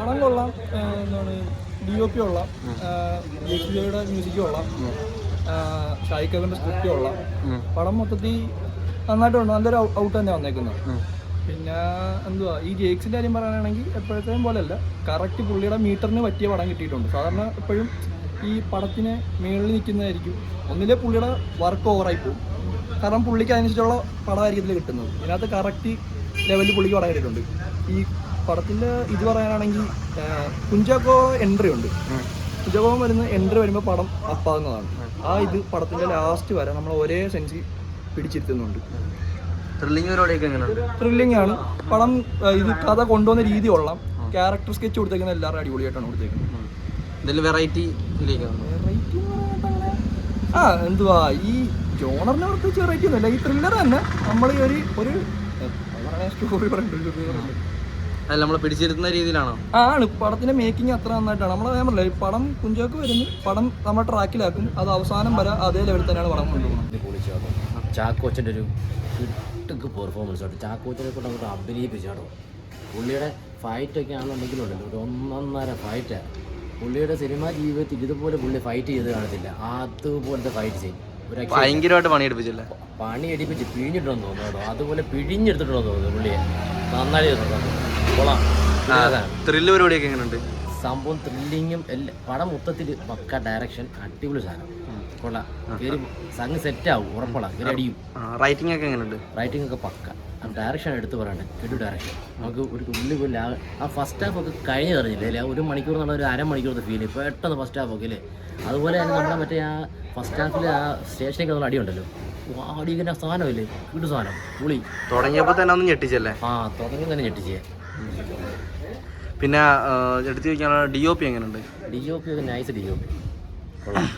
പടം കൊള്ളാം. എന്താണ് DOP കൊള്ളാം, ജെയ്സിയുടെ മ്യൂസിക് കൊള്ളാം, ഷായി കബീറിൻ്റെ സ്ക്രിപ്റ്റ് കൊള്ളാം. പടം മൊത്തത്തിൽ നന്നായിട്ടുണ്ട്, നല്ലൊരു ഔട്ട് തന്നെ വന്നേക്കുന്നത്. പിന്നെ എന്തുവാ ഈ ജേക്സിൻ്റെ കാര്യം പറയുകയാണെങ്കിൽ എപ്പോഴത്തേയും പോലെയല്ല, കറക്റ്റ് പുള്ളിയുടെ മീറ്ററിന് പറ്റിയ പടം കിട്ടിയിട്ടുണ്ട്. സാധാരണ എപ്പോഴും ഈ പടത്തിന് മേളിൽ നിൽക്കുന്നതായിരിക്കും, ഒന്നിലെ പുള്ളിയുടെ വർക്ക് ഓവറായി പോകും. കാരണം പുള്ളിക്ക് അതിനനുസരിച്ചുള്ള പടമായിരിക്കും ഇതിൽ കിട്ടുന്നത്. ഇതിനകത്ത് കറക്റ്റ് ലെവലിൽ പുള്ളിക്ക് പടം കിട്ടിയിട്ടുണ്ട്. ഈ പടത്തിൻ്റെ ഇത് പറയാനാണെങ്കിൽ കുഞ്ചാക്കോ എൻട്രി ഉണ്ട്. കുഞ്ചാക്കോ വരുന്ന എൻട്രി വരുമ്പോൾ പടം അപ്പാകുന്നതാണ്. ആ ഇത് പടത്തിൻ്റെ ലാസ്റ്റ് വരെ നമ്മൾ ഒരേ സെൻസ് പിടിച്ചിരുത്തുന്നുണ്ട്. ത്രില്ലിംഗ് ആണ് പടം. ഇത് കഥ കൊണ്ടുവന്ന രീതി കൊള്ളാം. ക്യാരക്ടർ സ്കെച്ച് കൊടുത്തേക്കുന്നത് എല്ലാവരും അടിപൊളിയായിട്ടാണ് കൊടുത്തേക്കുന്നത്. വെറൈറ്റി എന്തുവാ ഈ ജോണറിനെ പ്രത്യേകിച്ച് വെറൈറ്റി ഒന്നുമില്ല. ഈ ത്രില്ലർ തന്നെ നമ്മൾ ഈ ഒരു സ്റ്റോറി നമ്മൾ പിടിച്ചിരുത്തുന്ന രീതിയിലാണോ ആണ്. പടത്തിന്റെ മേക്കിംഗ് അത്ര നന്നായിട്ടാണ്. നമ്മൾ ഞാൻ പറഞ്ഞില്ല, പടം കുഞ്ചാക്കോ വരുന്നു, പടം നമ്മൾ ട്രാക്കിലാക്കും, അത് അവസാനം വരെ അതേ ലെവലിൽ തന്നെയാണ് പടം കൊണ്ടുപോകുന്നത്. ചാക്കോച്ചൻ്റെ ഒരു കിട്ടുക്ക് പെർഫോമൻസ് ആയിട്ട് ചാക്കോച്ചനെ കൊണ്ട് അങ്ങോട്ട് അഭിനയിപ്പിച്ചാടോ. പുള്ളിയുടെ ഫൈറ്റൊക്കെ ആണെന്നുണ്ടെങ്കിലും ഉണ്ടല്ലോ, ഒരു ഒന്നൊന്നര ഫൈറ്റാണ്. പുള്ളിയുടെ സിനിമാ ജീവിതത്തിൽ ഇതുപോലെ പുള്ളി ഫൈറ്റ് ചെയ്ത് കാണത്തില്ല. അതുപോലത്തെ ഫൈറ്റ് ചെയ്യും. ഭയങ്കരമായിട്ട് പണിയെടുപ്പിച്ചില്ല, പണിയെടുപ്പിച്ച് പിഴിഞ്ഞിട്ടുണ്ടെന്ന് തോന്നുന്നു. അതുപോലെ പിഴിഞ്ഞെടുത്തിട്ടുണ്ടെന്ന് തോന്നുന്നു പുള്ളിയെ. നന്നായി കൊള്ളാം. ത്രില്ല് പരിപാടിയൊക്കെ എങ്ങനെയുണ്ട്? സംഭവം ത്രില്ലിങ്ങും എല്ലാം. പടം മൊത്തത്തിൽ പക്ക ഡയറക്ഷൻ, അടിപൊളി സാധനം. കൊള്ളാം. കയറി സംഘം സെറ്റാവും, ഉറപ്പുള്ള കയറി അടിയും. റൈറ്റിംഗ് ഒക്കെ എങ്ങനെയുണ്ട്? റൈറ്റിംഗ് ഒക്കെ പക്ക. ഡയറക്ഷൻ എടുത്ത് പറയണ്ടേ, കിടു ഡയറക്ഷൻ. നമുക്ക് ഒരു ഉള്ളി പോലെ ആ ഫസ്റ്റ് ഹാഫ് ഒക്കെ കഴിഞ്ഞ് അറിഞ്ഞില്ലേ അല്ലേ? 1 മണിക്കൂർ എന്നുള്ള ഒരു അരമണിക്കൂറത്തെ ഫീൽ പെട്ടെന്ന് ഫസ്റ്റ് ഹാഫ് ഒക്കെ അല്ലേ? അതുപോലെ തന്നെ നമ്മുടെ മറ്റേ ആ ഫസ്റ്റ് ഹാഫിൽ ആ സ്റ്റേഷനിലേക്ക് നമ്മൾ അടിയുണ്ടല്ലോ, അടിക്കുന്ന സാധനമില്ലേ, കിടു സാധനം പുളി. തുടങ്ങിയപ്പോൾ തന്നെ ഒന്ന് ഞെട്ടിച്ചല്ലേ? തുടങ്ങി തന്നെ ഞെട്ടിച്ചേ. പിന്നെ എടുത്ത് ചോദിക്കാനുള്ള DOP എങ്ങനെയുണ്ട്? DOP ഒക്കെ നൈസ് DOP കൊള്ളാം.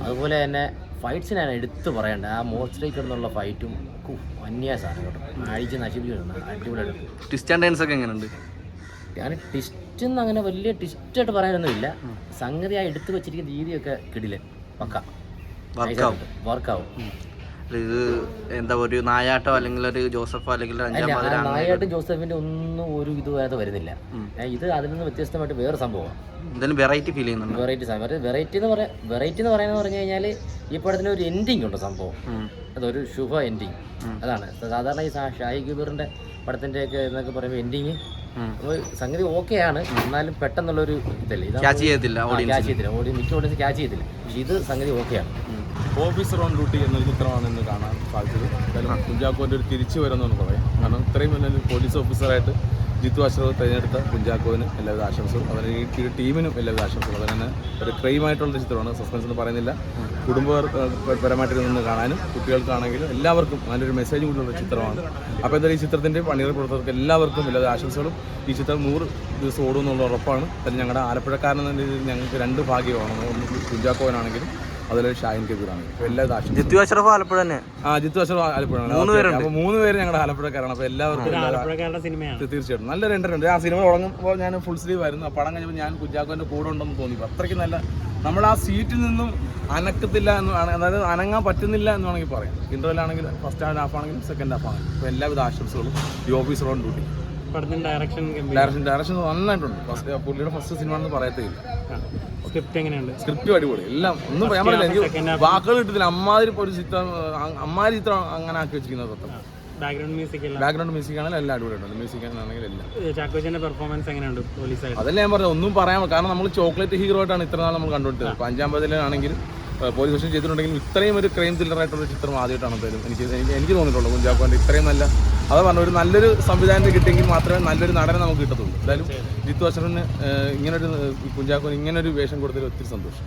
അതുപോലെ തന്നെ ഫൈറ്റ്സിനാണ് എടുത്ത് പറയേണ്ട. ആ മോർച്ചറിൽ കിടന്നുള്ള ഫൈറ്റും അന്യായ സാധനം കേട്ടോ, അഴിച്ച് നശിപ്പിച്ചിട്ടുണ്ട്. അടിപൊളിയായിട്ട്. ട്വിസ്റ്റ് ആൻഡ് ടേൺസ് ഒക്കെ എങ്ങനെയുണ്ട്? ഞാൻ ട്വിസ്റ്റെന്ന് അങ്ങനെ വലിയ ട്വിസ്റ്റായിട്ട് പറയാനൊന്നുമില്ല. സംഗതി ആ എടുത്തു വെച്ചിരിക്കുന്ന രീതിയൊക്കെ കിടിലൻ, പക്ക വർക്കാവും. ഇത് എന്താ ഒരു നായാട്ടോ അല്ലെങ്കിൽ ഒരു ജോസഫോ അല്ലെങ്കിൽ നായാട്ടും ജോസഫിന്റെ ഒന്നും ഒരു ഇതുവരെ വരുന്നില്ല. ഇത് അതിൽ നിന്ന് വ്യത്യസ്തമായിട്ട് വേറെ സംഭവമാണ്. വെറൈറ്റി ഫീൽ ചെയ്യുന്നുണ്ട്. വെറൈറ്റി എന്ന് പറഞ്ഞു കഴിഞ്ഞാൽ ഈ പടത്തിന് ഒരു എൻഡിങ് ഉണ്ട് സംഭവം. അതൊരു ശുഭ എൻഡിങ്. അതാണ് സാധാരണ ഈ ഷായി കബീറിന്റെ പടത്തിന്റെ ഒക്കെ എന്നൊക്കെ പറയുമ്പോൾ എൻഡിങ് സംഗതി ഓക്കെയാണ്, എന്നാലും പെട്ടെന്നുള്ളൊരു ഇതല്ലേ, ക്യാച്ച് ചെയ്യത്തില്ല, മിക്ക ഓഡിയൻസ് ക്യാച്ച് ചെയ്യത്തില്ല. പക്ഷെ ഇത് സംഗതി ഓക്കെയാണ്. ഓഫീസർ ഓൺ ഡ്യൂട്ടി എന്നൊരു ചിത്രമാണ് ഇന്ന് കാണാൻ സാധിച്ചത്. എന്തായാലും കുഞ്ചാക്കോൻ്റെ ഒരു തിരിച്ചു വരുമെന്ന് പറയാം. കാരണം ഇത്രയും വലിയ പോലീസ് ഓഫീസറായിട്ട് ജിത്തു അഷ്റഫ് തിരഞ്ഞെടുത്ത കുഞ്ചാക്കോവിന് എല്ലാവിധ ആശംസകളും, അതുപോലെ ഈ ടീമിനും എല്ലാവിധ ആശംസകളും. അതുപോലെ തന്നെ ഒരു ക്രൈമായിട്ടുള്ളൊരു ചിത്രമാണ്, സസ്പെൻസ് എന്ന് പറയുന്നില്ല. കുടുംബപരമായിട്ട് നിന്ന് കാണാനും കുട്ടികൾക്കാണെങ്കിലും എല്ലാവർക്കും നല്ലൊരു മെസ്സേജ് കൂടിയുള്ള ചിത്രമാണ്. അപ്പോൾ എന്തായാലും ഈ ചിത്രത്തിൻ്റെ അണിയറ പ്രവർത്തകർക്ക് എല്ലാവർക്കും എല്ലാവിധ ആശംസകളും. ഈ ചിത്രം 100 ദിവസം ഓടുമെന്നുള്ള ഉറപ്പാണ്. അതിൽ ഞങ്ങളുടെ ആലപ്പുഴക്കാരൻ എന്ന രീതിയിൽ ഞങ്ങൾക്ക് 2 ഭാഗ്യമാണ്. ഒന്ന് കുഞ്ചാക്കോവനാണെങ്കിലും അതുപോലെ ഷാഹിൻ കബീറാണ്. എല്ലാ ജിത്തു അഷ്റഫ് ആലപ്പുഴ തന്നെ. ജിത്തു അഷ്റഫ് ആലപ്പുഴയാണ്. 3 പേര് ഞങ്ങളുടെ ആലപ്പുഴക്കാരാണ്. അപ്പോൾ എല്ലാവർക്കും തീർച്ചയായിട്ടും നല്ലൊരു എൻ്റർടൈൻമെന്റ്. ആ സിനിമ തുടങ്ങുമ്പോൾ ഞാൻ ഫുൾ സ്ലീവ് ആയിരുന്നു. ആ പടം കഴിഞ്ഞപ്പോൾ ഞാൻ കുഞ്ചാക്കോൻ്റെ കൂടെ ഉണ്ടെന്ന് തോന്നി. അത്രയ്ക്ക് നല്ല, നമ്മൾ ആ സീറ്റിൽ നിന്നും അനക്കത്തില്ല എന്നാണ്, അതായത് അനങ്ങാൻ പറ്റുന്നില്ല എന്ന് വേണമെങ്കിൽ പറയാം. ഇൻ്റർവെൽ ഫസ്റ്റ് ഹാഫ് ആണെങ്കിലും സെക്കൻഡ് ഹാഫ് ആണെങ്കിലും. അപ്പോൾ എല്ലാവിധ ആശംസകളും. ഈ ഓഫീസർ ഓൺ ഡ്യൂട്ടി. ഡയറക്ഷൻ നന്നായിട്ടുണ്ട്. പുള്ളിയുടെ ഫസ്റ്റ് സിനിമ എന്ന് പറയത്തില്ല. സ്ക്രിപ്റ്റ് അടിപൊളി. എല്ലാം ഒന്നും പറയാൻ പറ്റില്ല, എനിക്ക് വാക്കുകൾ കിട്ടത്തില്ല. അമ്മാതിരി ചിത്രം അങ്ങനെ ആക്കി വെച്ചിരിക്കുന്നത്. ബാക്ക്ഗ്രൗണ്ട് മ്യൂസിക് ആണെങ്കിലും എല്ലാം അടിപൊളിയുണ്ട്. മ്യൂസിക് ആണെങ്കിൽ എല്ലാം. പെർഫോമൻസ് എങ്ങനെയുണ്ട്? അതല്ല ഞാൻ പറഞ്ഞത്, ഒന്നും പറയാൻ. കാരണം നമ്മൾ ചോക്ലേറ്റ് ഹീറോ ആയിട്ടാണ് ഇത്ര നാൾ നമ്മൾ കണ്ടുകൊണ്ടിരുന്നത്. ഇപ്പോൾ 5-ാം പതിലാണെങ്കിലും പോലീസ് സ്റ്റേഷൻ ചെയ്തിട്ടുണ്ടെങ്കിലും ഇത്രയും ഒരു ക്രൈം ത്രില്ലറായിട്ടുള്ള ചിത്രം ആദ്യമായിട്ടാണ് എന്തായാലും എനിക്ക് തോന്നിയിട്ടുള്ളത്. കുഞ്ചാക്കോൻ്റെ ഇത്രയും നല്ല, അത് പറഞ്ഞ ഒരു നല്ലൊരു സംവിധാനത്തിൽ കിട്ടിയെങ്കിൽ മാത്രമേ നല്ലൊരു നടനെ നമുക്ക് കിട്ടത്തുള്ളൂ. എന്തായാലും ജിത്തു അഷ്റഫിന് ഇങ്ങനൊരു കുഞ്ചാക്കോന് ഇങ്ങനൊരു വേഷം കൊടുത്തതിൽ ഒത്തിരി സന്തോഷം.